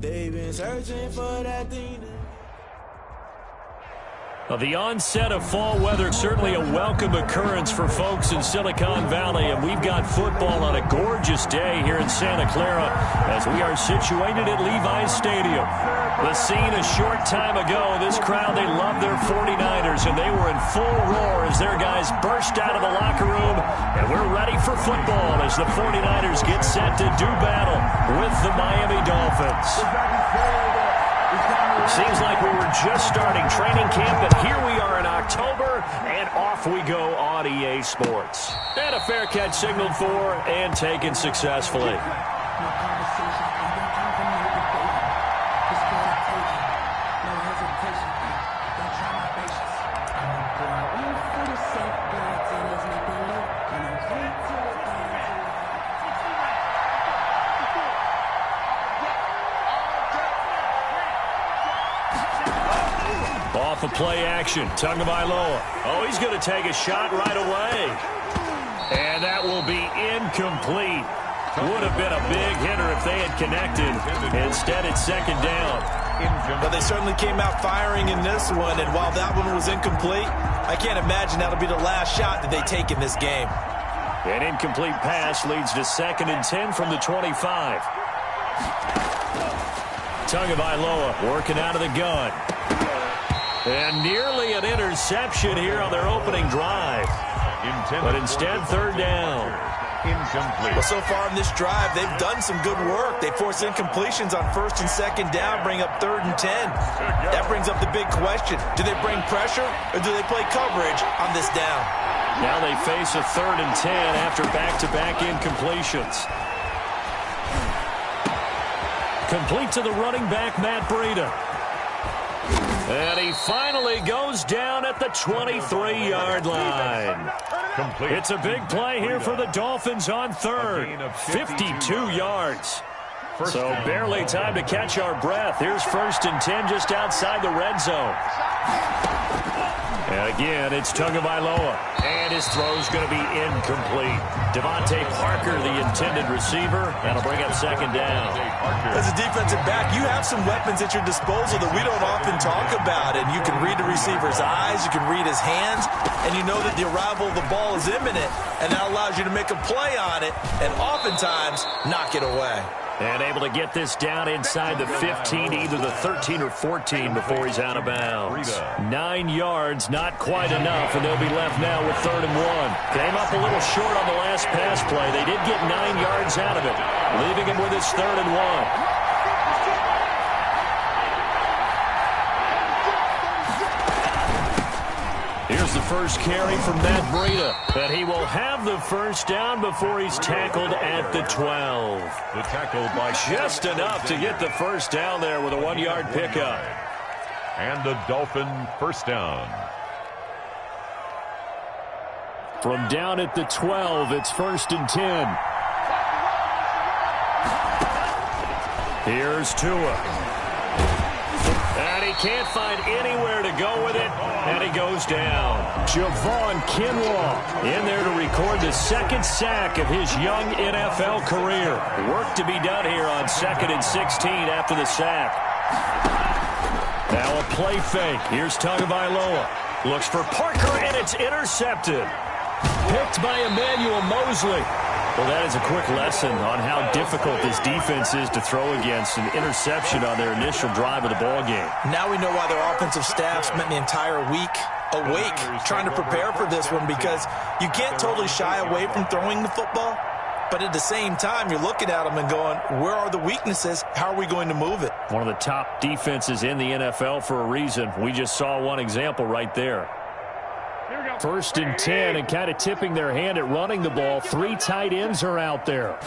They've been searching for that thing. The onset of fall weather, certainly a welcome occurrence for folks in Silicon Valley, and we've got football on a gorgeous day here in Santa Clara as we are situated at Levi's Stadium. The scene a short time ago, this crowd, they love their 49ers, and they were in full roar as their guys burst out of the locker room, and we're ready for football as the 49ers get set to do battle with the Miami Dolphins. Seems like we were just starting training camp, but here we are in October, and off we go on EA Sports. And a fair catch signaled for and taken successfully. Off of play action, Tagovailoa. Oh, he's going to take a shot right away. And that will be incomplete. Would have been a big hitter if they had connected. Instead, it's second down. But they certainly came out firing in this one, and while that one was incomplete, I can't imagine that'll be the last shot that they take in this game. An incomplete pass leads to 2nd and 10 from the 25. Tagovailoa working out of the gun. And nearly an interception here on their opening drive. But instead, third down. Well, so far in this drive, they've done some good work. They force incompletions on 1st and 2nd down, bring up 3rd and 10. That brings up the big question. Do they bring pressure or do they play coverage on this down? Now they face a 3rd and 10 after back-to-back incompletions. Complete to the running back, Matt Breida. And he finally goes down at the 23-yard line. It's a big play here for the Dolphins on 3rd. 52 yards. So barely time to catch our breath. Here's 1st and 10 just outside the red zone. And again, it's Tagovailoa. And his throw's going to be incomplete. Devontae Parker, the intended receiver. That'll bring up 2nd down. As a defensive back, you have some weapons at your disposal that we don't often talk about. And you can read the receiver's eyes, you can read his hands, and you know that the arrival of the ball is imminent. And that allows you to make a play on it and oftentimes knock it away. And able to get this down inside the 15, either the 13 or 14 before he's out of bounds. 9 yards, not quite enough, and they'll be left now with 3rd and 1. Came up a little short on the last pass play. They did get 9 yards out of it, leaving him with his 3rd and 1. Here's the first carry from Matt Breida. And he will have the first down before he's tackled at the 12. The tackle by just enough to get the first down there with a 1-yard pickup. And the Dolphin first down. From down at the 12, it's 1st and 10. Here's Tua. And he can't find anywhere to go with it, and he goes down. Javon Kinlaw in there to record the 2nd sack of his young NFL career. Work to be done here on 2nd and 16 after the sack. Now a play fake. Here's Tagovailoa. Looks for Parker, and it's intercepted. Picked by Emmanuel Mosley. Well, that is a quick lesson on how difficult this defense is to throw against. An interception on their initial drive of the ball game. Now we know why their offensive staff spent the entire week awake trying to prepare for this one, because you can't totally shy away from throwing the football. But at the same time, you're looking at them and going, where are the weaknesses? How are we going to move it? One of the top defenses in the NFL for a reason. We just saw one example right there. 1st and 10, and kind of tipping their hand at running the ball. 3 tight ends are out there.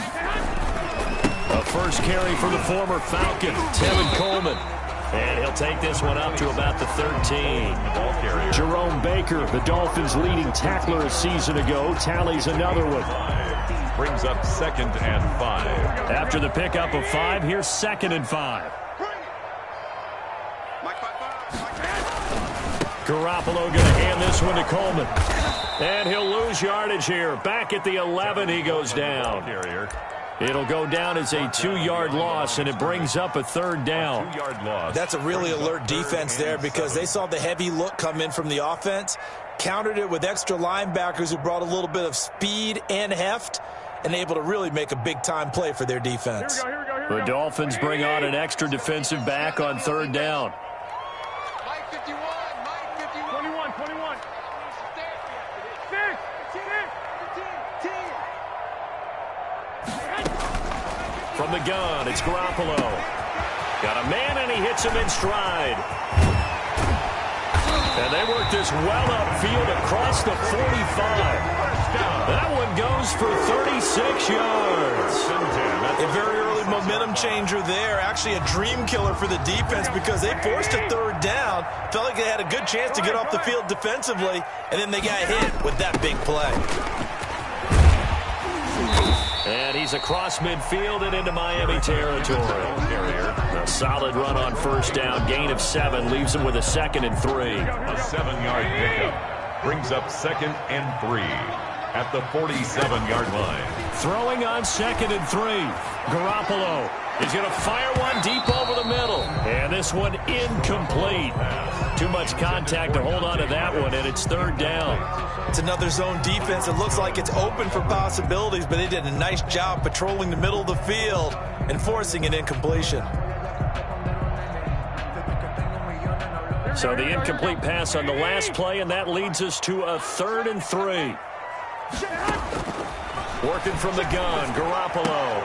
A first carry for the former Falcon, Tevin Coleman. And he'll take this one up to about the 13. Jerome Baker, the Dolphins' leading tackler a season ago, tallies another one. Brings up 2nd and 5. After the pickup of 5, here's 2nd and 5. Garoppolo going to hand this one to Coleman. And he'll lose yardage here. Back at the 11, he goes down. It'll go down as a 2-yard loss, and it brings up a third down. 2-yard loss. That's a really alert defense there because they saw the heavy look come in from the offense, countered it with extra linebackers who brought a little bit of speed and heft, and able to really make a big-time play for their defense. The Dolphins bring on an extra defensive back on third down. Mike 51, Mike 51. 21. From the gun, it's Garoppolo. Got a man, and he hits him in stride. And they work this well upfield across the 45. That one goes for 36 yards. A very early momentum changer there. Actually a dream killer for the defense because they forced a third down. Felt like they had a good chance to get off the field defensively, and then they got hit with that big play. And he's across midfield and into Miami territory. A solid run on first down. Gain of 7 leaves him with a 2nd and 3. A 7-yard pickup brings up 2nd and 3 at the 47-yard line. Throwing on 2nd and 3. Garoppolo is going to fire one deep over the middle. And this one incomplete. Too much contact to hold on to that one, and it's third down. It's another zone defense. It looks like it's open for possibilities, but they did a nice job patrolling the middle of the field and forcing an incompletion. So the incomplete pass on the last play, and that leads us to a 3rd and 3. Working from the gun, Garoppolo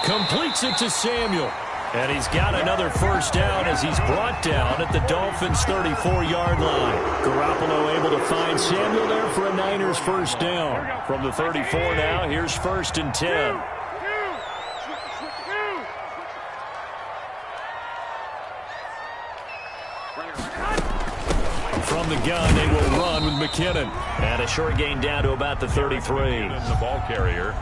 completes it to Samuel. And he's got another first down as he's brought down at the Dolphins' 34-yard line. Garoppolo able to find Samuel there for a Niners first down. From the 34 now, here's 1st and 10. From the gun, they will run with McKinnon. And a short gain down to about the 33. The ball carrier.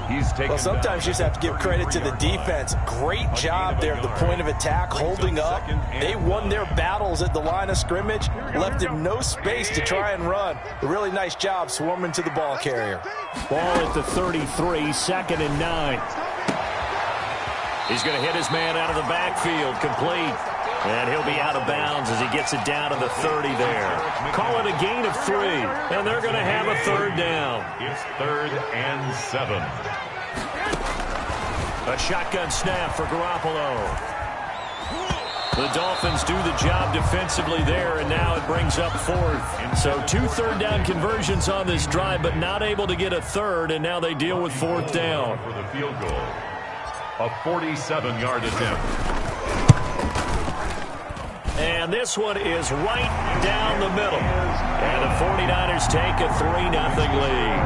He's taken. Well, sometimes you just have to give credit to the defense. Great job there at the point of attack, holding up. They won their battles at the line of scrimmage, left him no space to try and run. A really nice job swarming to the ball carrier. Ball at the 33, 2nd and 9. He's going to hit his man out of the backfield, complete. And he'll be out of bounds as he gets it down to the 30 there. Call it a gain of 3, and they're going to have a third down. It's 3rd and 7. A shotgun snap for Garoppolo. The Dolphins do the job defensively there, and now it brings up 4th. So 2 third-down conversions on this drive, but not able to get a third, and now they deal with 4th down. For the field goal. A 47-yard attempt. And this one is right down the middle. And the 49ers take a 3-0 lead.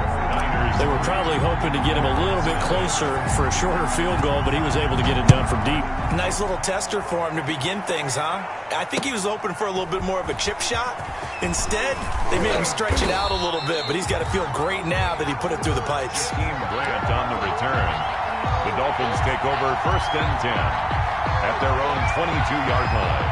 They were probably hoping to get him a little bit closer for a shorter field goal, but he was able to get it done from deep. Nice little tester for him to begin things, huh? I think he was open for a little bit more of a chip shot. Instead, they made him stretch it out a little bit, but he's got to feel great now that he put it through the pipes. Team Grant on the return. The Dolphins take over 1st and 10 at their own 22-yard line.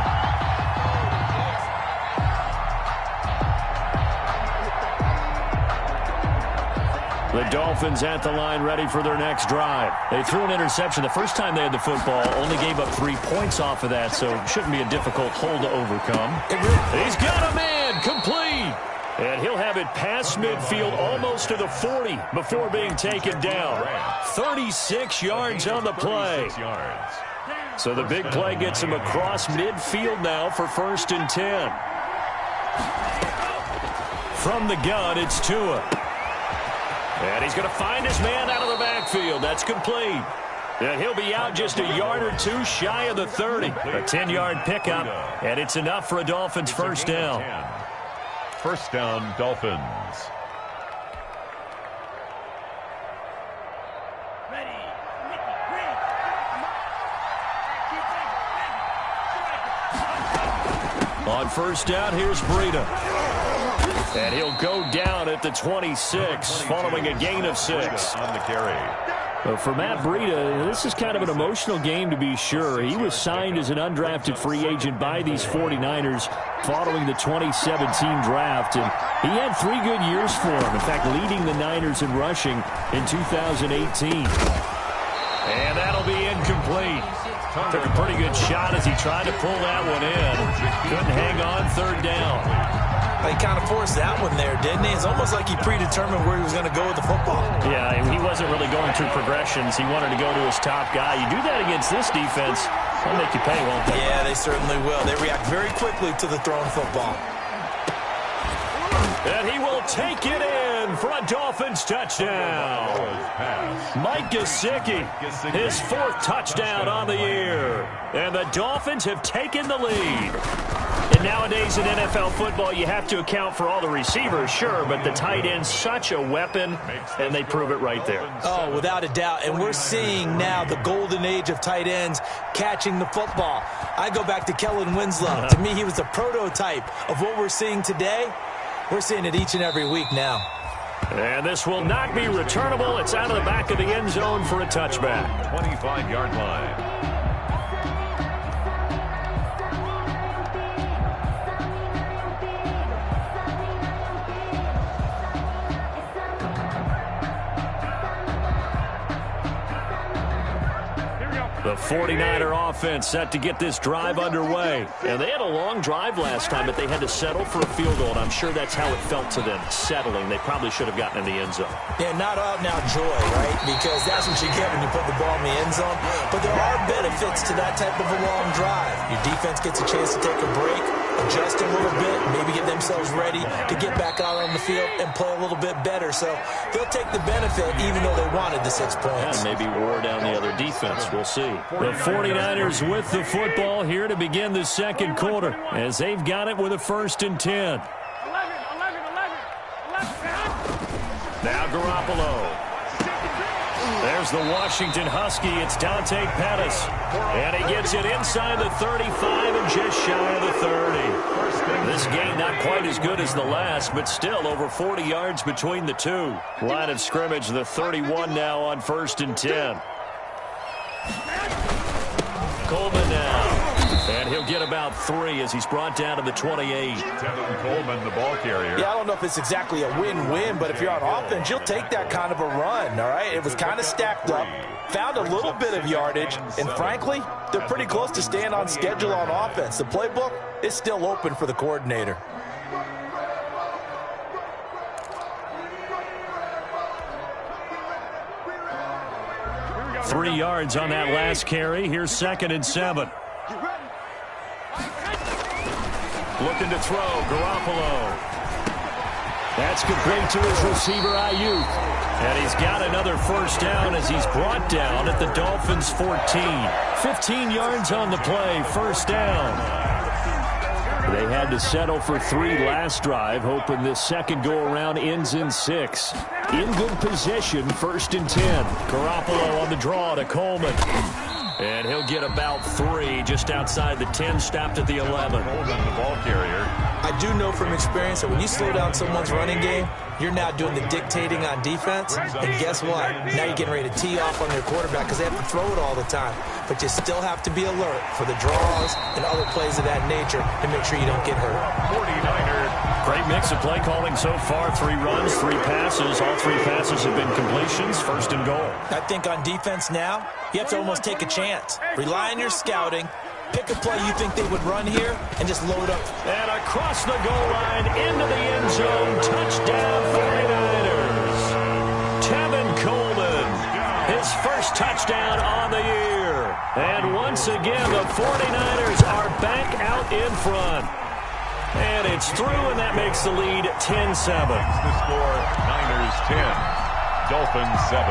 The Dolphins at the line ready for their next drive. They threw an interception the first time they had the football, only gave up 3 points off of that, so it shouldn't be a difficult hole to overcome. He's got a man, complete. And he'll have it past midfield almost to the 40 before being taken down. 36 yards on the play. So the big play gets him across midfield now for 1st and 10. From the gun, it's Tua. And he's going to find his man out of the backfield. That's complete. And he'll be out just a yard or 2 shy of the 30. A 10-yard pickup, and it's enough for a Dolphins first down. First down, Dolphins. On first down, here's Breida. And he'll go down at the 26 following a gain of 6. On the carry. Well, for Matt Breida, this is kind of an emotional game to be sure. He was signed as an undrafted free agent by these 49ers following the 2017 draft, and he had 3 good years for him. In fact, leading the Niners in rushing in 2018. And that'll be incomplete. Took a pretty good shot as he tried to pull that one in. Couldn't hang on third down. He kind of forced that one there, didn't he? It's almost like he predetermined where he was going to go with the football. Yeah, he wasn't really going through progressions. He wanted to go to his top guy. You do that against this defense, they'll make you pay, won't they? Yeah, they certainly will. They react very quickly to the thrown football. And he will take it in for a Dolphins touchdown. Mike Gesicki, his 4th touchdown on the year. And the Dolphins have taken the lead. And nowadays in NFL football, you have to account for all the receivers, sure, but the tight end's such a weapon, and they prove it right there. Oh, without a doubt. And we're seeing now the golden age of tight ends catching the football. I go back to Kellen Winslow. To me, he was a prototype of what we're seeing today. We're seeing it each and every week now. And this will not be returnable. It's out of the back of the end zone for a touchback. 25-yard line. The 49er offense set to get this drive underway. And they had a long drive last time, but they had to settle for a field goal, and I'm sure that's how it felt to them, settling. They probably should have gotten in the end zone. Yeah, not out now joy, right? Because that's what you get when you put the ball in the end zone. But there are benefits to that type of a long drive. Your defense gets a chance to take a break, adjust a little bit, maybe get themselves ready to get back out on the field and play a little bit better. So they'll take the benefit even though they wanted the 6 points. And maybe wore down the other defense. We'll see. The 49ers with the football here to begin the second quarter as they've got it with a 1st and 10. Now Garoppolo. There's the Washington Husky. It's Dante Pettis. And he gets it inside the 35 and just shy of the 30. This game not quite as good as the last, but still over 40 yards between the two. Line of scrimmage, the 31 now on 1st and 10. Coleman now. And he'll get about 3 as he's brought down to the 28. Tevin Coleman, the ball carrier. Yeah, I don't know if it's exactly a win-win, but if you're on offense, you'll take that kind of a run, all right? It was kind of stacked up, found a little bit of yardage, and frankly, they're pretty close to staying on schedule on offense. The playbook is still open for the coordinator. Three yards on that last carry. Here's 2nd and 7. Looking to throw, Garoppolo. That's complete to his receiver, Ayuk. And he's got another 1st down as he's brought down at the Dolphins' 14. 15 yards on the play, 1st down. They had to settle for 3 last drive, hoping this second go-around ends in 6. In good position, 1st and 10. Garoppolo on the draw to Coleman. And he'll get about 3 just outside the 10, stopped at the 11. Coleman, the ball carrier. I do know from experience that when you slow down someone's running game, you're now doing the dictating on defense. And guess what? Now you're getting ready to tee off on their quarterback because they have to throw it all the time. But you still have to be alert for the draws and other plays of that nature to make sure you don't get hurt. 49er. Great mix of play calling so far. 3 runs, 3 passes. All 3 passes have been completions. 1st and goal. I think on defense now, you have to almost take a chance. Rely on your scouting. Pick a play you think they would run here and just load up. And across the goal line into the end zone. Touchdown 49ers. Tevin Coleman. His 1st touchdown on the year. And once again, the 49ers are back out in front. And it's through, and that makes the lead 10-7. The score, Niners 10, Dolphins 7.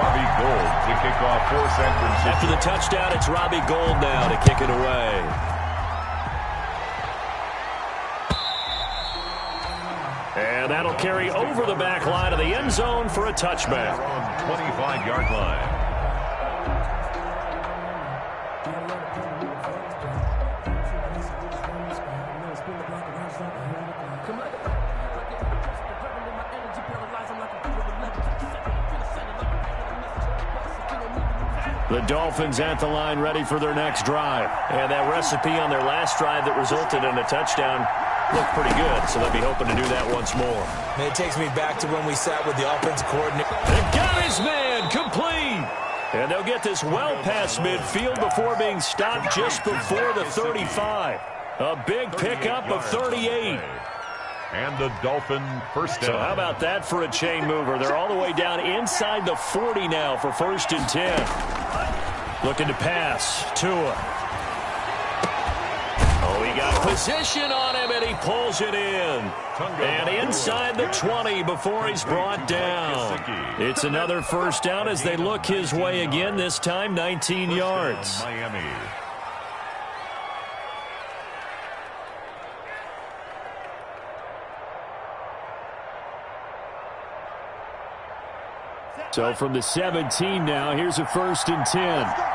Robbie Gould to kick off for San Francisco. After the touchdown, it's Robbie Gould now to kick it away. And that'll carry over the back line of the end zone for a touchback. 25-yard line. The Dolphins at the line ready for their next drive. And that recipe on their last drive that resulted in a touchdown looked pretty good, so they'll be hoping to do that once more. And it takes me back to when we sat with the offensive coordinator. They got his man complete. And they'll get this well past midfield before being stopped just before the 35. A big pickup of 38. And the Dolphin first down. So how about that for a chain mover? They're all the way down inside the 40 now for 1st and 10. Looking to pass. Tua. Oh, he got position on him, and he pulls it in. And inside the 20 before he's brought down. It's another first down as they look his way again, this time 19 yards. Miami. So from the 17 now, here's a 1st and 10.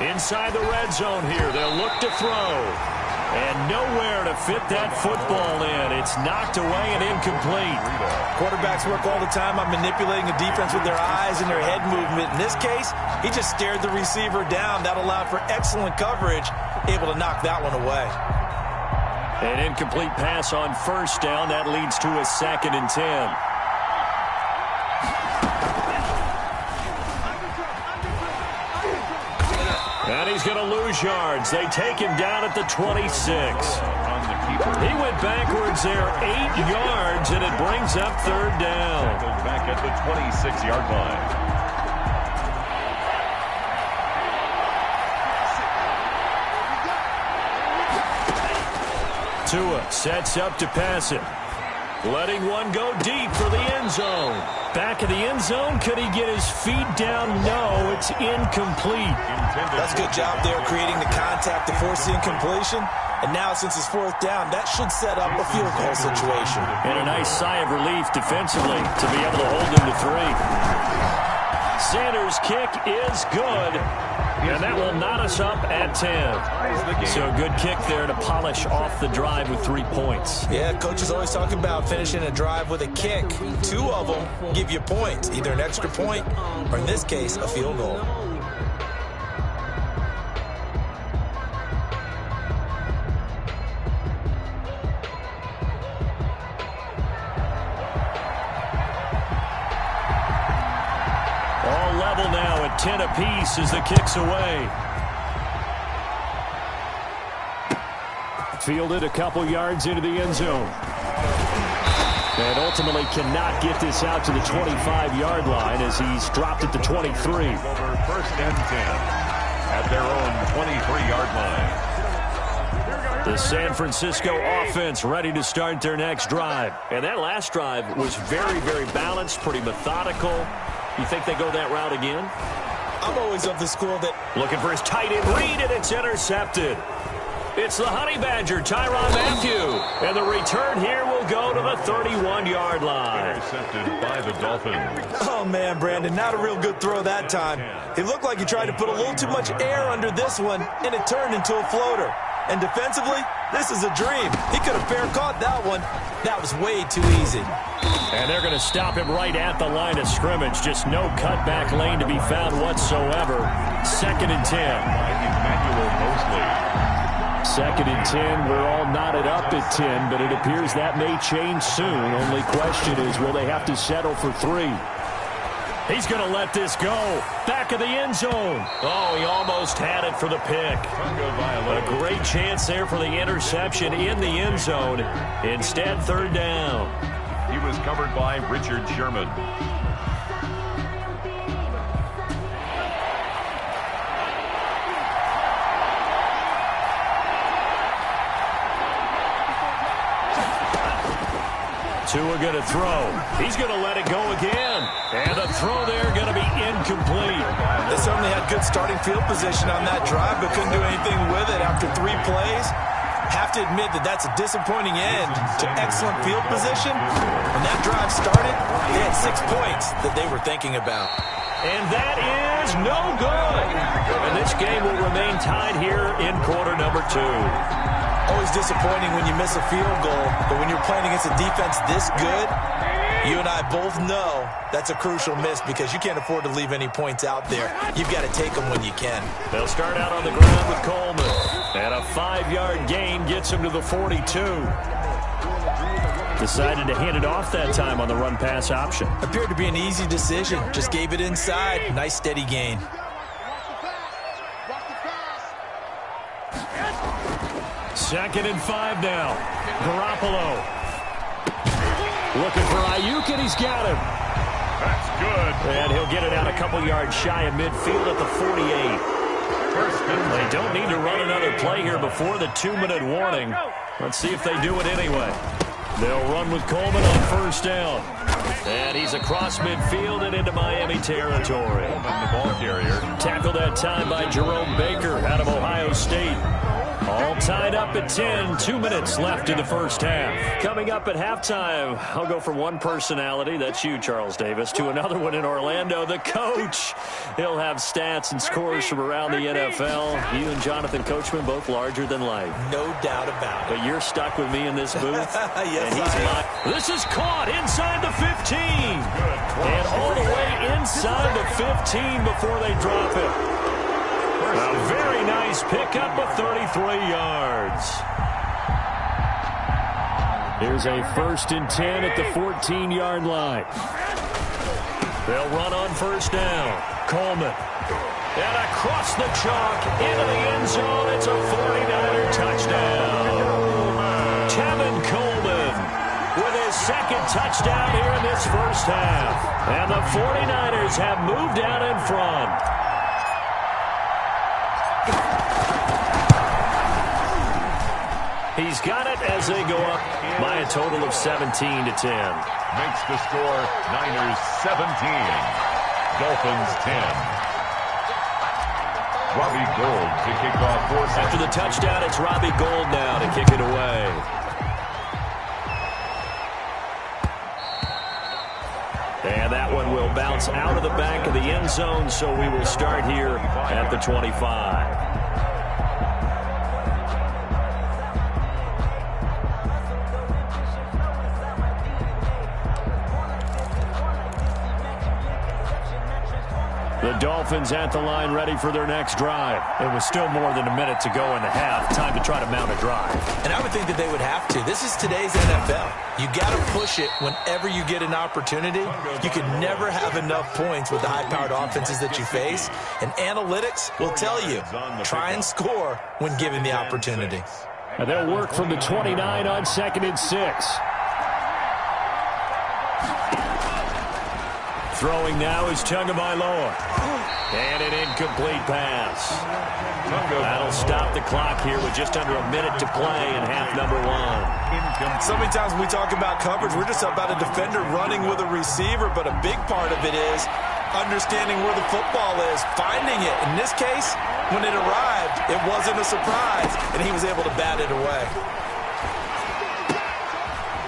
Inside the red zone here, they'll look to throw. And nowhere to fit that football in. It's knocked away and incomplete. Quarterbacks work all the time on manipulating a defense with their eyes and their head movement. In this case, he just stared the receiver down. That allowed for excellent coverage, able to knock that one away. An incomplete pass on 1st down. That leads to a 2nd and 10. And he's going to lose yards. They take him down at the 26. He went backwards there 8 yards, and it brings up 3rd down. Goes back at the 26-yard line. Tua sets up to pass it. Letting one go deep for the end zone. Back of the end zone. Could he get his feet down? No, it's incomplete. That's a good job there, creating the contact to force the incompletion. And now, since it's 4th down, that should set up a field goal situation. And a nice sigh of relief defensively to be able to hold him to 3. Sanders' kick is good. And that will knot us up at 10. So a good kick there to polish off the drive with 3 points. Yeah, coaches always talk about finishing a drive with a kick. 2 of them give you points, either an extra point or, in this case, a field goal. All level now at 10 apiece as the kick's away. Fielded a couple yards into the end zone. And ultimately cannot get this out to the 25-yard line as he's dropped at the 23. Over 1st and 10 at their own 23-yard line. The San Francisco offense ready to start their next drive. And that last drive was very, very balanced, pretty methodical. You think they go that route again? I'm always of the school that... Looking for his tight end read, and it's intercepted. It's the Honey Badger, Tyrann Mathieu. And the return here will go to the 31-yard line. Intercepted by the Dolphins. Oh, man, Brandon, not a real good throw that time. It looked like he tried to put a little too much air under this one, and it turned into a floater. And defensively, this is a dream. He could have fair caught that one. That was way too easy. And they're going to stop him right at the line of scrimmage. Just no cutback lane to be found whatsoever. 2nd and 10. Emmanuel Mosley. 2nd and 10. We're all knotted up at 10, but it appears that may change soon. Only question is, will they have to settle for 3? He's going to let this go. Back of the end zone. Oh, he almost had it for the pick. A great chance there for the interception in the end zone. Instead, 3rd down. He was covered by Richard Sherman. Tua going to throw. He's going to let it go again. And the throw there going to be incomplete. They certainly had good starting field position on that drive, but couldn't do anything with it after 3 plays. Have to admit that that's a disappointing end to excellent field position. When that drive started, they had 6 points that they were thinking about. And that is no good. And this game will remain tied here in quarter number 2. Always disappointing when you miss a field goal, but when you're playing against a defense this good, You and I both know that's a crucial miss because you can't afford to leave any points out there. You've got to take them when you can. They'll start out on the ground with Coleman. And a 5-yard gain gets him to the 42. Decided to hand it off that time on the run-pass option. Appeared to be an easy decision. Just gave it inside. Nice steady gain. Second and 5 now. Garoppolo. Looking for Ayuk, and he's got him. That's good. And he'll get it out a couple yards shy of midfield at the 48. They don't need to run another play here before the 2-minute warning. Let's see if they do it anyway. They'll run with Coleman on first down. And he's across midfield and into Miami territory. Coleman, the ball carrier. Tackled that time by Jerome Baker out of Ohio State. All tied up at 10. 2 minutes left in the first half. Coming up at halftime, I'll go from one personality, that's you, Charles Davis, to another one in Orlando, the coach. He'll have stats and scores from around the NFL. You and Jonathan Coachman, both larger than life. No doubt about it. But you're stuck with me in this booth. Yes, and he's this is caught inside the 15. And all the way inside the 15 before they drop it. A very nice pickup of 33 yards. Here's a 1st and 10 at the 14-yard line. They'll run on first down. Coleman. And across the chalk into the end zone. It's a 49er touchdown. Tevin Coleman with his second touchdown here in this first half. And the 49ers have moved out in front. He's got it as they go up by a total of 17-10. Makes the score Niners 17. Dolphins 10. Robbie Gould to kick off for After the touchdown, it's Robbie Gould now to kick it away. And that one will bounce out of the back of the end zone, so we will start here at the 25. The Dolphins at the line ready for their next drive. It was still more than a minute to go in the half. Time to try to mount a drive. And I would think that they would have to. This is today's NFL. You got to push it whenever you get an opportunity. You can never have enough points with the high-powered offenses that you face. And analytics will tell you, try and score when given the opportunity. And they'll work from the 29 on 2nd and 6. Throwing now is Tagovailoa. And an incomplete pass. That'll stop the clock here with just under a minute to play in half number 1. So many times when we talk about coverage, we're just about a defender running with a receiver, but a big part of it is understanding where the football is, finding it. In this case, when it arrived, it wasn't a surprise, and he was able to bat it away.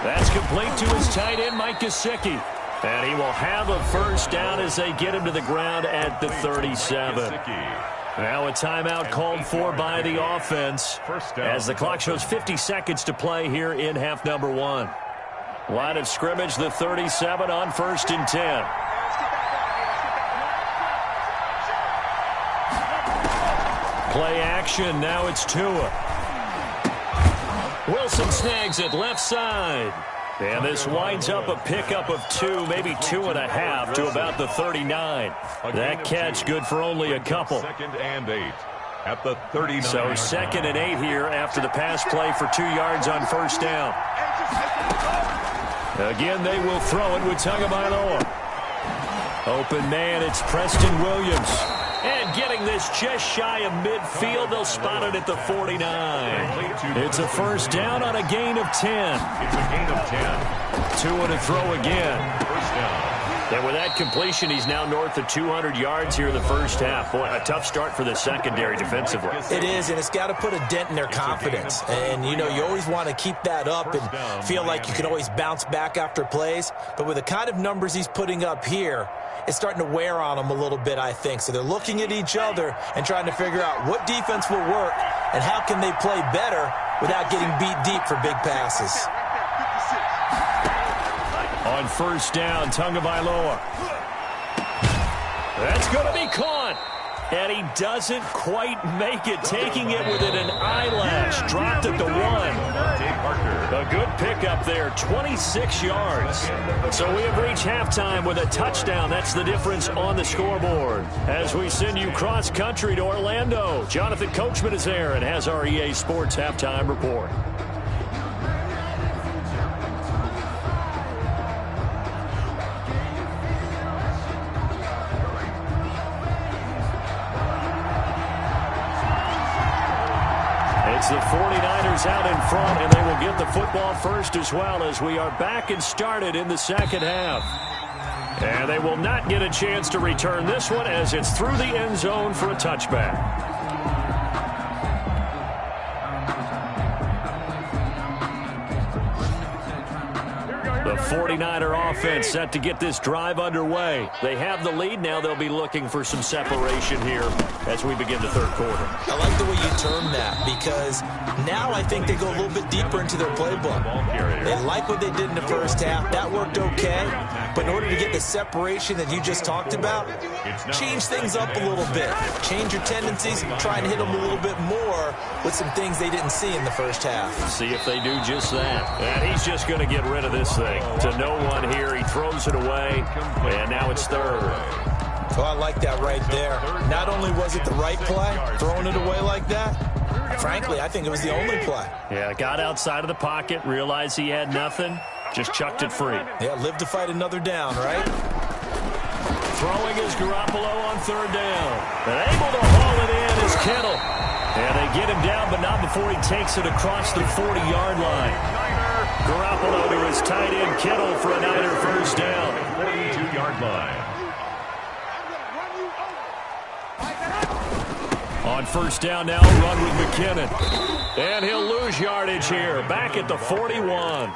That's complete to his tight end, Mike Gesicki. And he will have a first down as they get him to the ground at the 37. Now a timeout called for by the offense as the clock shows 50 seconds to play here in half number 1. Line of scrimmage, the 37 on 1st and 10. Play action, now it's Tua. Wilson snags it left side. And this winds up a pickup of 2, maybe 2.5 to about the 39. That catch good for only a couple. 2nd and 8 at the 39. So 2nd and 8 here after the pass play for 2 yards on first down. Again, they will throw it with Tagovailoa. Open man, it's Preston Williams. And getting this just shy of midfield, they'll spot it at the 49. It's a first down on a gain of 10. It's a gain of 10. Tua to throw again. First down. And with that completion, he's now north of 200 yards here in the first half. Boy, a tough start for the secondary defensively. It is, and it's got to put a dent in their confidence. And, you know, you always want to keep that up and feel like you can always bounce back after plays. But with the kind of numbers he's putting up here, it's starting to wear on them a little bit, I think. So they're looking at each other and trying to figure out what defense will work and how can they play better without getting beat deep for big passes. On first down, Tagovailoa. That's going to be caught. And he doesn't quite make it, taking it within an eyelash. Dropped at the 1. A good pickup there, 26 yards. So we have reached halftime with a touchdown. That's the difference on the scoreboard. As we send you cross-country to Orlando, Jonathan Coachman is there and has our EA Sports Halftime Report. It's the 49ers out in front, and they will get the football first as well as we are back and started in the second half. And they will not get a chance to return this one as it's through the end zone for a touchback. The 49er offense set to get this drive underway. They have the lead. Now they'll be looking for some separation here as we begin the third quarter. I like the way you term that because now I think they go a little bit deeper into their playbook. They like what they did in the first half. That worked okay. But in order to get the separation that you just talked about, change things up a little bit. Change your tendencies. Try and hit them a little bit more with some things they didn't see in the first half. See if they do just that. And he's just going to get rid of this thing. To no one here. He throws it away. And now it's third. Oh, I like that right there. Not only was it the right play, throwing it away like that, frankly, I think it was the only play. Yeah, got outside of the pocket, realized he had nothing, just chucked it free. Yeah, live to fight another down, right? Throwing is Garoppolo on third down. And able to haul it in is Kittle. And they get him down, but not before he takes it across the 40-yard line. Garoppolo to his tight end Kittle for a Niner first down. 42-yard line. On first down now, run with McKinnon. And he'll lose yardage here, back at the 41.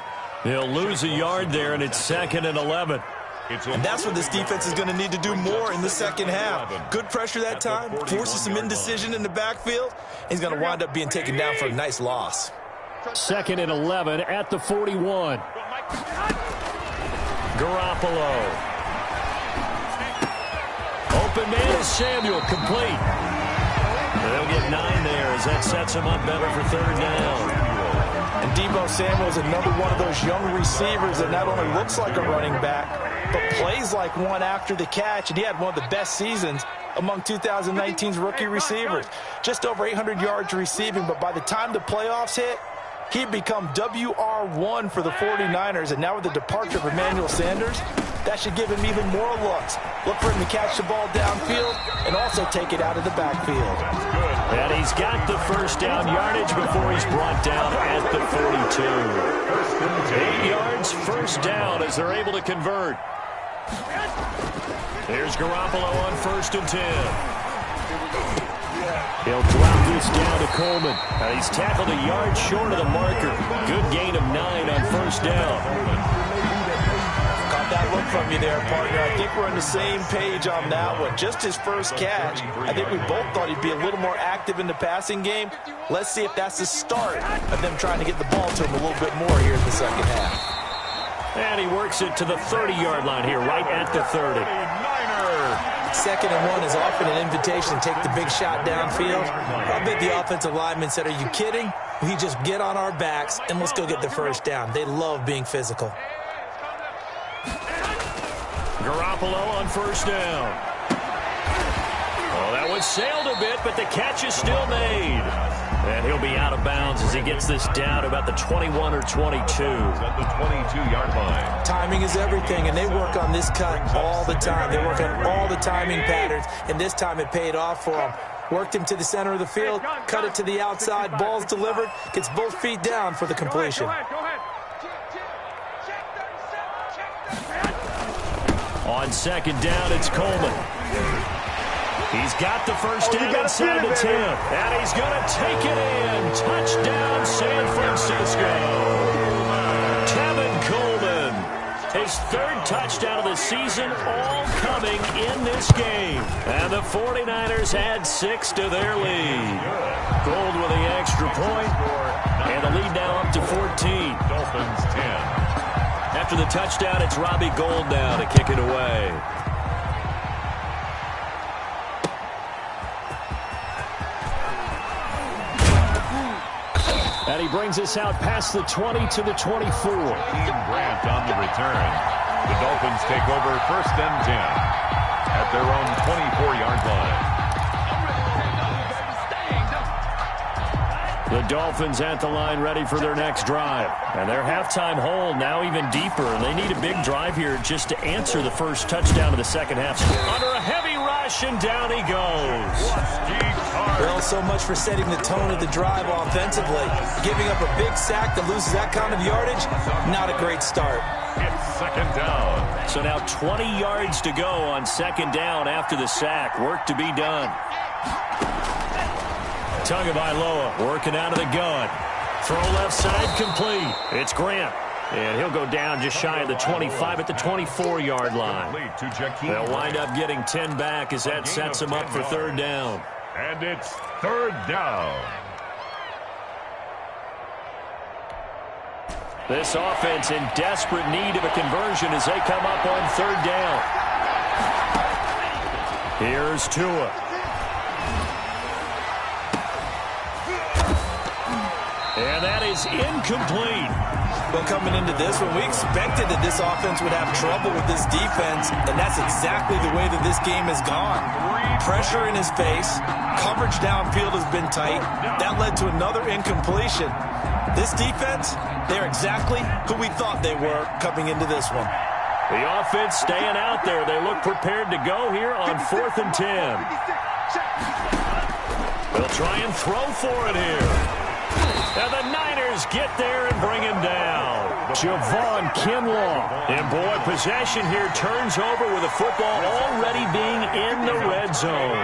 He'll lose a yard there, and it's 2nd and 11. And that's what this defense is going to need to do more in the second half. Good pressure that time, forces some indecision in the backfield. He's going to wind up being taken down for a nice loss. 2nd and 11 at the 41. Garoppolo. Open man is Samuel, complete. They'll get 9 there as that sets him up better for third down. And Deebo Samuel is another one of those young receivers that not only looks like a running back, but plays like one after the catch. And he had one of the best seasons among 2019's rookie receivers. Just over 800 yards receiving, but by the time the playoffs hit, he'd become WR1 for the 49ers, and now with the departure of Emmanuel Sanders, that should give him even more looks. Look for him to catch the ball downfield and also take it out of the backfield. And he's got the first down yardage before he's brought down at the 42. 8 yards, first down as they're able to convert. Here's Garoppolo on 1st and 10. He'll drop this down to Coleman. He's tackled a yard short of the marker. Good gain of 9 on first down. Caught that look from you there, partner. I think we're on the same page on that one. Just his first catch. I think we both thought he'd be a little more active in the passing game. Let's see if that's the start of them trying to get the ball to him a little bit more here in the second half. And he works it to the 30-yard line here, right at the 30. 2nd and 1 is often an invitation to take the big shot downfield. I bet the offensive lineman said, are you kidding? We just get on our backs and let's go get the first down. They love being physical. Garoppolo on first down. Oh, that one sailed a bit, but the catch is still made. And he'll be out of bounds as he gets this down about the 21 or 22. At the 22-yard line. Timing is everything, and they work on this cut all the time. They work on all the timing patterns, and this time it paid off for them. Worked him to the center of the field, cut it to the outside, ball's delivered, gets both feet down for the completion. On 2nd down, it's Coleman. He's got the first down inside the 10. And he's going to take it in. Touchdown, San Francisco. Tevin Coleman. His 3rd touchdown of the season, all coming in this game. And the 49ers add 6 to their lead. Gold with the extra point. And the lead now up to 14. Dolphins 10. After the touchdown, it's Robbie Gould now to kick it away. And he brings us out past the 20 to the 24. Grant on the return. The Dolphins take over 1st and 10 at their own 24-yard line. The Dolphins at the line ready for their next drive. And their halftime hole now even deeper. They need a big drive here just to answer the first touchdown of the second half. Under a heavy rush, and down he goes. Well, so much for setting the tone of the drive offensively. Giving up a big sack that loses that kind of yardage, not a great start. It's 2nd down. So now 20 yards to go on 2nd down after the sack. Work to be done. Tagovailoa working out of the gun. Throw left side complete. It's Grant. And he'll go down just shy of the 25 at the 24-yard line. They'll wind up getting 10 back as that sets them up for 3rd down. And it's 3rd down. This offense in desperate need of a conversion as they come up on 3rd down. Here's Tua. And that is incomplete. Well, coming into this one, we expected that this offense would have trouble with this defense, and that's exactly the way that this game has gone. Pressure in his face, coverage downfield has been tight. That led to another incompletion. This defense, they're exactly who we thought they were coming into this one. The offense staying out there. They look prepared to go here on 4th and 10. They'll try and throw for it here. And the Niners get there and bring him down. Javon Kinlaw. And boy, possession here turns over with the football already being in the red zone.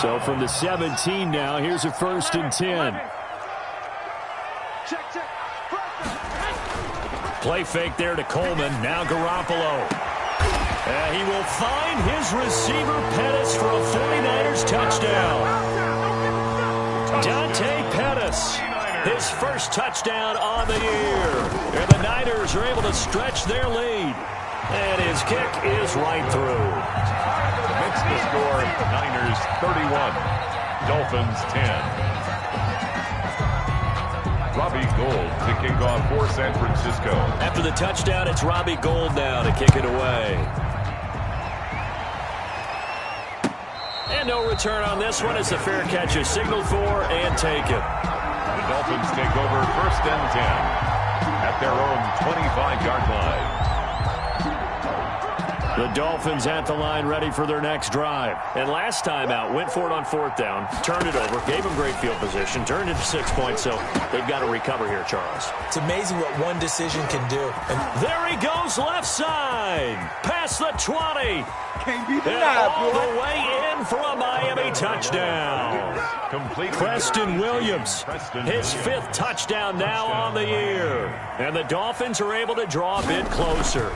So from the 17 now, here's a 1st and 10. Play fake there to Coleman. Now Garoppolo. And he will find his receiver Pettis for a 49ers touchdown. Dante Pettis. His first touchdown on the year. And the Niners are able to stretch their lead. And his kick is right through. Makes the score Niners 31, Dolphins 10. Robbie Gould to kick off for San Francisco. After the touchdown, it's Robbie Gould now to kick it away. And no return on this one as the fair catch is signaled for and taken. The Dolphins take over 1st and 10 at their own 25-yard line. The Dolphins at the line ready for their next drive. And last time out, went for it on 4th down, turned it over, gave them great field position, turned it to 6 points, so they've got to recover here, Charles. It's amazing what one decision can do. And there he goes left side, past the 20. Can't be and all the way in for a Miami touchdown. Complete. Preston Williams, his 5th touchdown now on the year. And the Dolphins are able to draw a bit closer.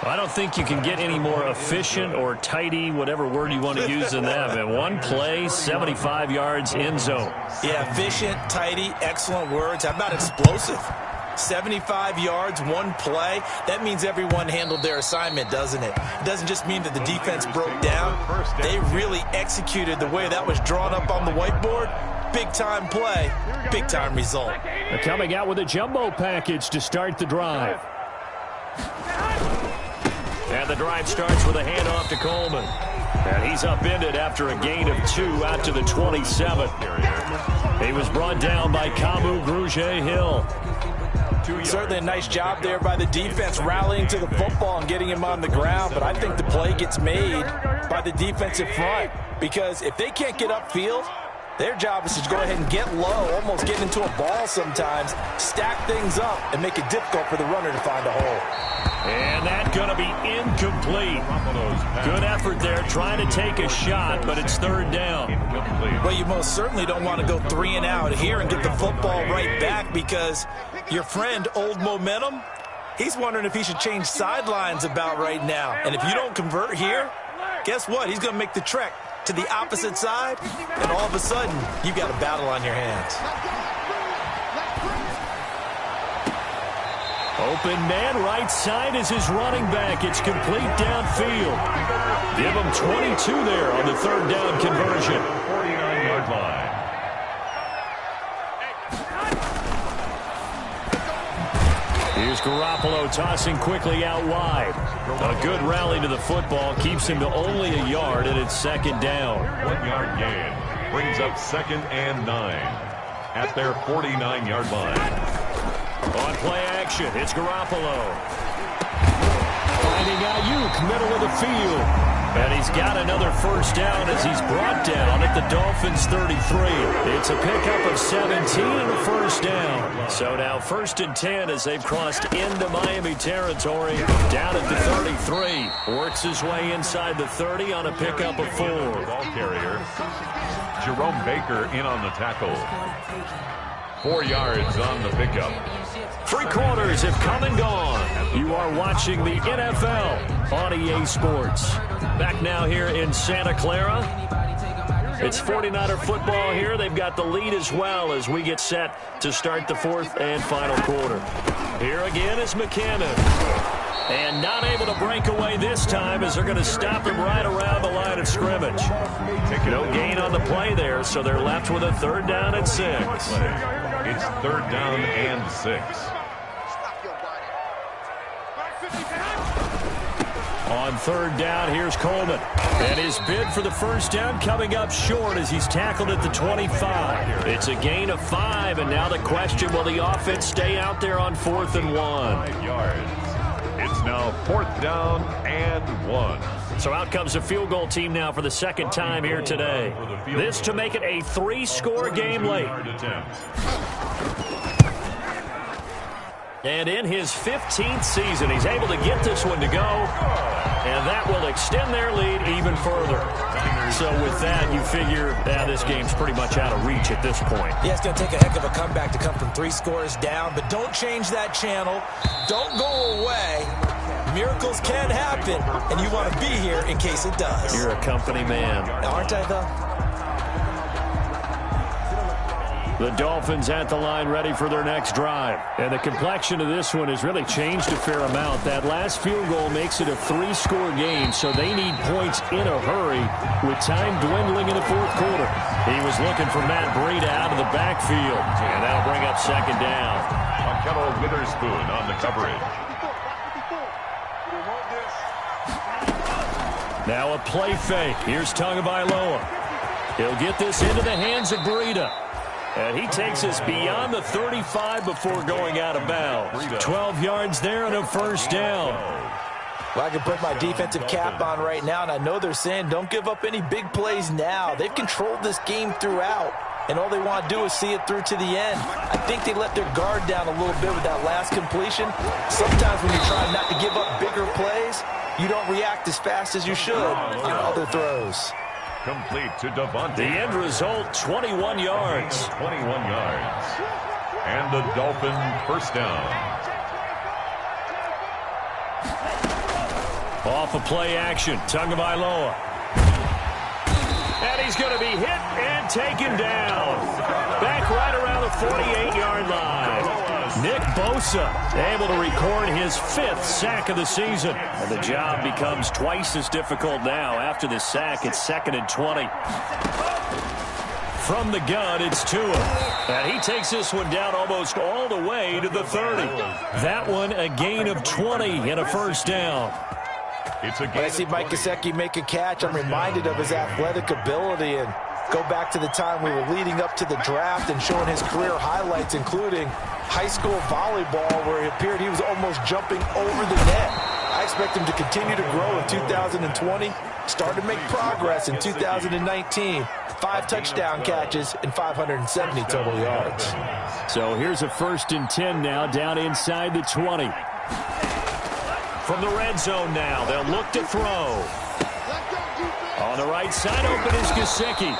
I don't think you can get any more efficient or tidy, whatever word you want to use than that. And one play, 75 yards, end zone. Yeah, efficient, tidy, excellent words. How about explosive? 75 yards, one play. That means everyone handled their assignment, doesn't it? It doesn't just mean that the defense broke down. They really executed the way that was drawn up on the whiteboard. Big-time play, big-time result. They're coming out with a jumbo package to start the drive. And the drive starts with a handoff to Coleman. And he's upended after a gain of 2 out to the 27. He was brought down by Kamu Grugier-Hill. Certainly a nice job there by the defense rallying to the football and getting him on the ground. But I think the play gets made by the defensive front. Because if they can't get upfield, their job is to go ahead and get low, almost get into a ball sometimes, stack things up, and make it difficult for the runner to find a hole. And that's going to be incomplete. Good effort there, trying to take a shot, but it's 3rd down. Well, you most certainly don't want to go 3 and out here and get the football right back because your friend, Old Momentum, he's wondering if he should change sidelines about right now. And if you don't convert here, guess what? He's going to make the trek to the opposite side, and all of a sudden, you've got a battle on your hands. Open man right side is his running back. It's complete downfield. Give him 22 there on the third down conversion. 49-yard line. Here's Garoppolo tossing quickly out wide. A good rally to the football keeps him to only a yard, and it's second down. 1-yard gain brings up 2nd and 9 at their 49-yard line. On play action, it's Garoppolo. Finding Ayuk, middle of the field. And he's got another first down as he's brought down at the Dolphins' 33. It's a pickup of 17 and a first down. So now 1st and 10 as they've crossed into Miami territory. Down at the 33. Works his way inside the 30 on a pickup of 4. Ball carrier, Jerome Baker in on the tackle. 4 yards on the pickup. 3 quarters have come and gone. You are watching the NFL on EA Sports. Back now here in Santa Clara. It's 49er football here. They've got the lead as well as we get set to start the 4th and final quarter. Here again is McKinnon. And not able to break away this time as they're going to stop him right around the line of scrimmage. No gain on the play there, so they're left with a 3rd down and 6. It's 3rd down and 6. On 3rd down, here's Coleman. And his bid for the first down coming up short as he's tackled at the 25. It's a gain of 5, and now the question, will the offense stay out there on 4th and 1? 5 yards. It's now 4th down and 1. So out comes the field goal team now for the 2nd time here today. This to make it a 3-score game late. And in his 15th season, he's able to get this one to go. And that will extend their lead even further. So with that, you figure this game's pretty much out of reach at this point. Yeah, it's going to take a heck of a comeback to come from 3 scores down. But don't change that channel. Don't go away. Miracles can happen. And you want to be here in case it does. You're a company man. Aren't I, though? The Dolphins at the line ready for their next drive. And the complexion of this one has really changed a fair amount. That last field goal makes it a 3-score game, so they need points in a hurry with time dwindling in the 4th quarter. He was looking for Matt Breida out of the backfield, and that'll bring up 2nd down. Markello Witherspoon on the coverage. Now a play fake. Here's Tagovailoa. He'll get this into the hands of Breida. And he takes us beyond the 35 before going out of bounds. 12 yards there and a first down. Well, I can put my defensive cap on right now, and I know they're saying don't give up any big plays now. They've controlled this game throughout, and all they want to do is see it through to the end. I think they let their guard down a little bit with that last completion. Sometimes when you're trying not to give up bigger plays, you don't react as fast as you should on other throws. Complete to Devontae. The end result, 21 yards. 21 yards. And the Dolphin first down. Off of play action, Tagovailoa. And he's going to be hit and taken down. Back right around the 48-yard line. Nick Bosa able to record his 5th sack of the season. And the job becomes twice as difficult now. After the sack, it's 2nd and 20. From the gun, it's Tua. And he takes this one down almost all the way to the 30. That one, a gain of 20 and a first down. When I see Mike Gesicki make a catch, I'm reminded of his athletic ability and go back to the time we were leading up to the draft and showing his career highlights, including high school volleyball, where it appeared he was almost jumping over the net. I expect him to continue to grow in 2020, start to make progress in 2019. 5 touchdown catches and 570 total yards. So here's a 1st and 10 now, down inside the 20. From the red zone now, they'll look to throw. On the right side, open is Gesicki.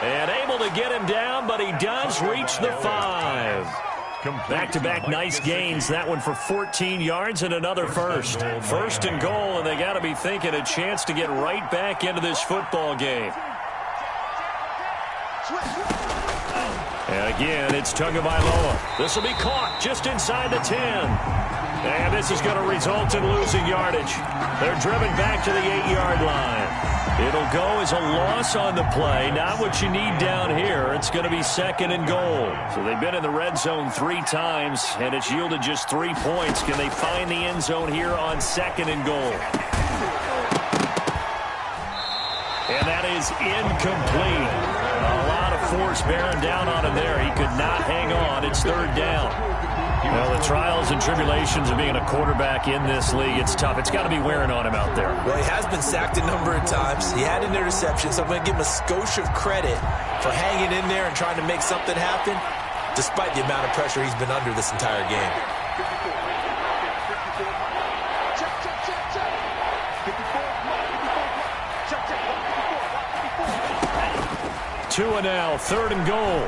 And able to get him down, but he does reach the 5. Back-to-back nice gains. That one for 14 yards and another first. 1st and goal, and they got to be thinking a chance to get right back into this football game. And again, it's Tagovailoa. This will be caught just inside the 10. And this is going to result in losing yardage. They're driven back to the 8-yard line. It'll go as a loss on the play. Not what you need down here. It's going to be 2nd and goal. So they've been in the red zone 3 times, and it's yielded just 3 points. Can they find the end zone here on 2nd and goal? And that is incomplete. A lot of force bearing down on him there. He could not hang on. It's 3rd down. Well, the trials and tribulations of being a quarterback in this league, it's tough. It's got to be wearing on him out there. Well, he has been sacked a number of times. He had an interception, so I'm going to give him a skosh of credit for hanging in there and trying to make something happen, despite the amount of pressure he's been under this entire game. 2 and now, 3rd and goal.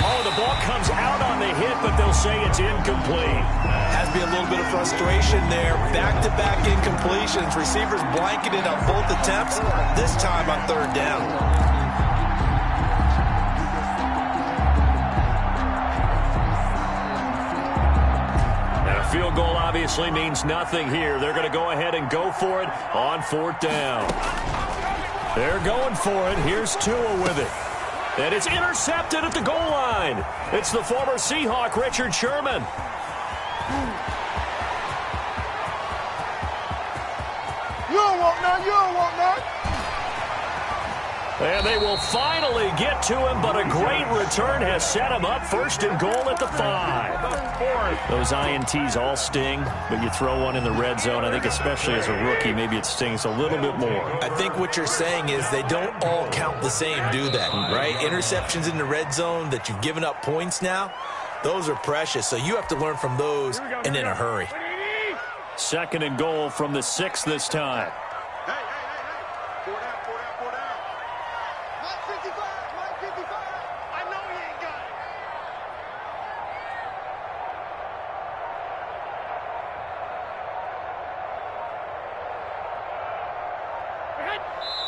Oh, the ball comes out on the hit, but they'll say it's incomplete. Has been a little bit of frustration there. Back-to-back incompletions. Receivers blanketed on both attempts, this time on 3rd down. And a field goal obviously means nothing here. They're going to go ahead and go for it on 4th down. They're going for it. Here's Tua with it. And it's intercepted at the goal line. It's the former Seahawk, Richard Sherman. You don't want none. You don't want none. And they will finally get to him, but a great return has set him up. 1st and goal at the 5. Those INTs all sting, but you throw one in the red zone. I think especially as a rookie, maybe it stings a little bit more. I think what you're saying is they don't all count the same, do they? Right? Interceptions in the red zone that you've given up points now, those are precious. So you have to learn from those and in a hurry. 2nd and goal from the 6 this time.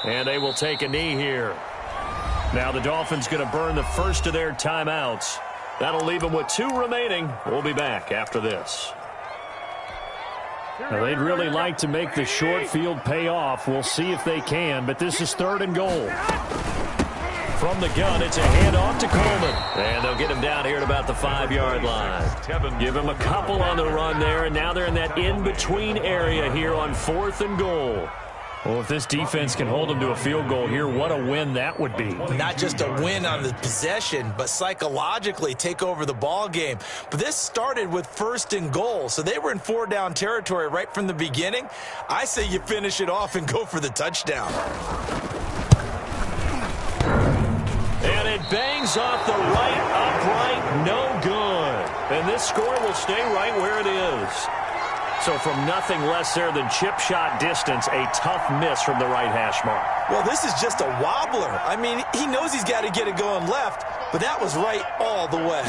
And they will take a knee here. Now the Dolphins going to burn the first of their timeouts. That'll leave them with 2 remaining. We'll be back after this. Now they'd really like to make the short field pay off. We'll see if they can, but this is 3rd and goal. From the gun, it's a handoff to Coleman. And they'll get him down here at about the 5-yard line. Give him a couple on the run there, and now they're in that in-between area here on 4th and goal. Well, if this defense can hold them to a field goal here, what a win that would be. Not just a win on the possession, but psychologically take over the ball game. But this started with 1st and goal, so they were in 4-down territory right from the beginning. I say you finish it off and go for the touchdown. And it bangs off the right upright, no good. And this score will stay right where it is. So from nothing less there than chip shot distance, a tough miss from the right hash mark. Well, this is just a wobbler. I mean, he knows he's got to get it going left, but that was right all the way.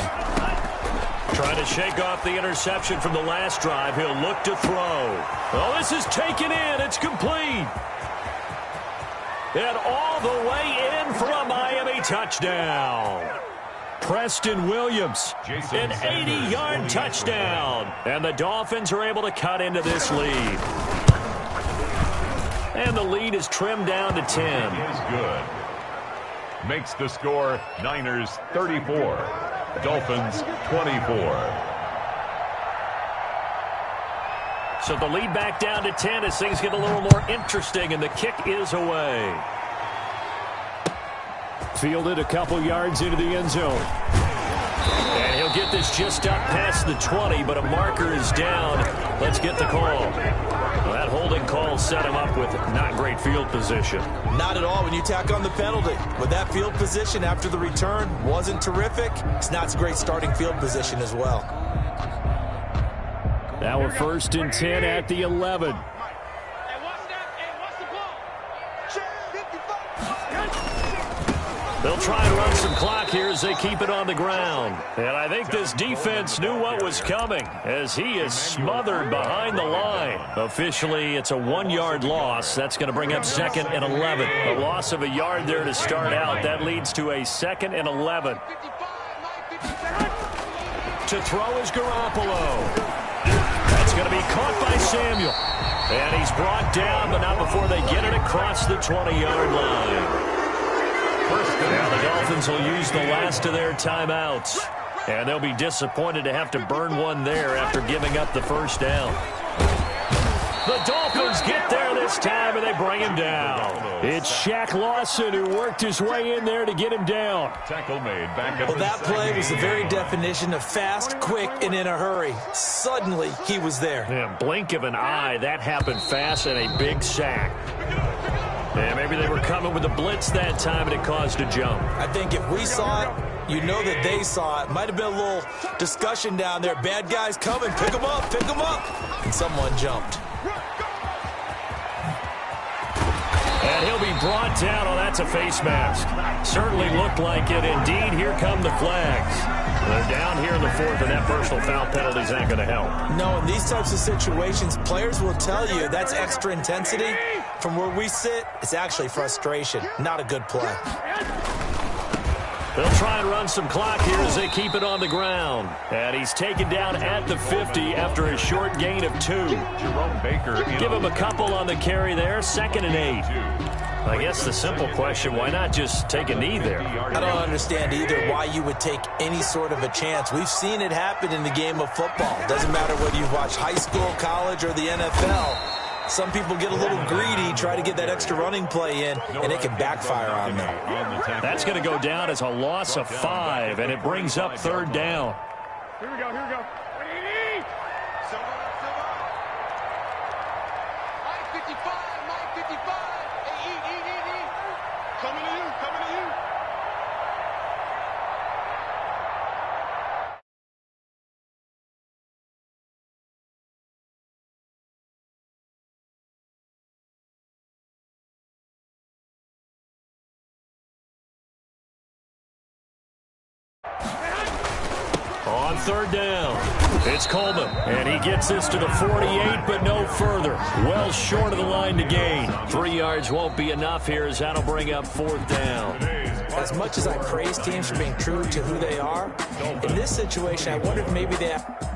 Trying to shake off the interception from the last drive. He'll look to throw. Oh, this is taken in. It's complete. And all the way in for a Miami touchdown. Preston Williams, an 80-yard touchdown. And the Dolphins are able to cut into this lead. And the lead is trimmed down to 10. Is good. Makes the score Niners 34, Dolphins 24. So the lead back down to 10 as things get a little more interesting, and the kick is away. Fielded a couple yards into the end zone. And he'll get this just up past the 20, but a marker is down. Let's get the call. Well, that holding call set him up with not great field position. Not at all when you tack on the penalty. With that field position after the return wasn't terrific. It's not a great starting field position as well. Now we're 1st and 10 at the 11. They'll try and run some clock here as they keep it on the ground. And I think this defense knew what was coming as he is smothered behind the line. Officially, it's a 1-yard loss. That's going to bring up 2nd and 11. A loss of a yard there to start out. That leads to a 2nd and 11. To throw is Garoppolo. That's going to be caught by Samuel. And he's brought down, but not before they get it across the 20-yard line. Now the Dolphins will use the last of their timeouts. And they'll be disappointed to have to burn one there after giving up the first down. The Dolphins get there this time, and they bring him down. It's Shaq Lawson who worked his way in there to get him down. Tackle made back up. Well, that play was the very definition of fast, quick, and in a hurry. Suddenly, he was there. Yeah, blink of an eye, that happened fast, and a big sack. Yeah, maybe they were coming with a blitz that time, and it caused a jump. I think if we saw it, you know that they saw it. Might have been a little discussion down there. Bad guys coming. Pick them up. Pick them up. And someone jumped. And he'll be brought down. Oh, that's a face mask. Certainly looked like it. Indeed, here come the flags. They're down here in the 4th, and that personal foul penalty is not going to help. No, in these types of situations, players will tell you that's extra intensity. From where we sit, it's actually frustration. Not a good play. They'll try and run some clock here as they keep it on the ground. And he's taken down at the 50 after a short gain of 2. Jerome Baker. Give him a couple on the carry there. 2nd and 8. I guess the simple question, why not just take a knee there? I don't understand either why you would take any sort of a chance. We've seen it happen in the game of football. Doesn't matter whether you watch high school, college, or the NFL. Some people get a little greedy, try to get that extra running play in, and it can backfire on them. That's going to go down as a loss of 5, and it brings up 3rd down. Here we go, here we go. Mike 55, Mike 55. Hey, eat. Coming to you, coming to you. On 3rd down, it's Coleman, and he gets this to the 48, but no further. Well short of the line to gain. 3 yards won't be enough here as that'll bring up 4th down. As much as I praise teams for being true to who they are, in this situation, I wonder if maybe they have